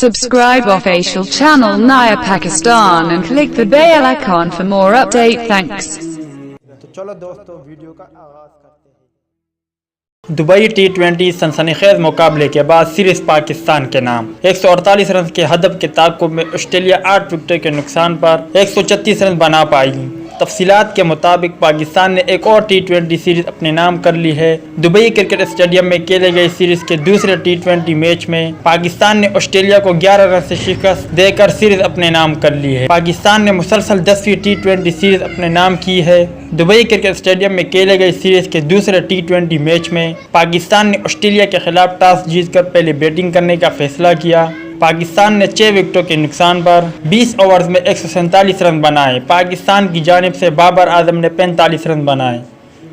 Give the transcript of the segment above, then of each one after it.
Subscribe official channel Naya Pakistan and click the bell icon for more update. Thanks. تو چلو دوستو video کا آغاز کرتے ہیں۔ دبئی ٹی20 سنسنیخیز مقابلے کے بعد سیریز پاکستان کے نام 148 رنز کے ہدف کے تعاقب میں آسٹریلیا 8 وکٹوں کے نقصان پر 136 رنز بنا پائی۔ تفصیلات کے مطابق پاکستان نے ایک اور ٹی20 سیریز اپنے نام کر لی ہے۔ دبئی کرکٹ اسٹیڈیم میں کھیلے گئے سیریز کے دوسرے ٹی20 میچ میں پاکستان نے آسٹریلیا کو 11 رن سے شکست دے کر سیریز اپنے نام کر لی ہے۔ پاکستان نے مسلسل 10ویں ٹی20 سیریز اپنے نام کی ہے۔ دبئی کرکٹ اسٹیڈیم میں کھیلے گئے سیریز کے دوسرے ٹی20 میچ میں پاکستان نے آسٹریلیا کے خلاف ٹاس جیت کر پہلے بیٹنگ کرنے کا فیصلہ کیا۔ پاکستان نے 6 وکٹوں کے نقصان پر 20 اوورز میں 147 رن بنائے۔ پاکستان کی جانب سے بابر اعظم نے 45 رن بنائے۔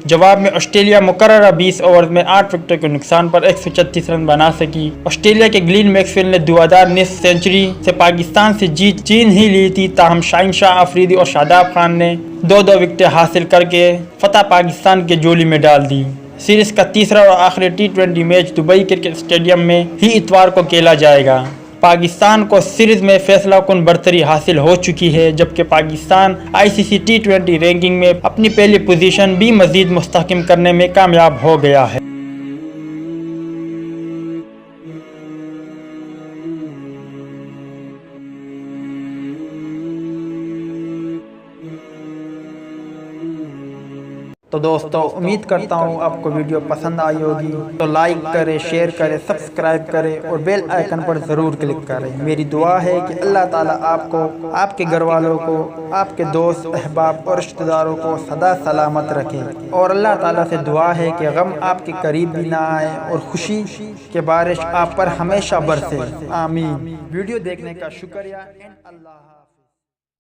جواب میں آسٹریلیا مقررہ 20 اوورز میں 8 وکٹوں کے نقصان پر 136 رن بنا سکی۔ آسٹریلیا کے گلین میکسویل نے دھواں نصف سنچری سے پاکستان سے جیت چین ہی لی تھی، تاہم شاہین شاہ آفریدی اور شاداب خان نے 2 وکٹیں حاصل کر کے فتح پاکستان کے جولی میں ڈال دی۔ سیریز کا تیسرا اور آخری ٹی20 میچ دبئی کرکٹ اسٹیڈیم میں ہی اتوار کو کھیلا جائے گا۔ پاکستان کو سیریز میں فیصلہ کن برتری حاصل ہو چکی ہے، جبکہ پاکستان ICC ٹی20 رینکنگ میں اپنی پہلی پوزیشن بھی مزید مستحکم کرنے میں کامیاب ہو گیا ہے۔ تو دوستو امید کرتا ہوں آپ کو ویڈیو پسند آئی ہوگی، تو لائک کریں، شیئر کریں، سبسکرائب کریں اور بیل آئیکن پر ضرور کلک کریں۔ میری دعا ہے کہ اللہ تعالیٰ آپ کو، آپ کے گھر والوں کو، آپ کے دوست احباب اور رشتہ داروں کو سدا سلامت رکھے، اور اللہ تعالیٰ سے دعا ہے کہ غم آپ کے قریب بھی نہ آئے اور خوشی کے بارش آپ پر ہمیشہ برسے۔ آمین۔ ویڈیو دیکھنے کا شکریہ۔ اللہ حافظ۔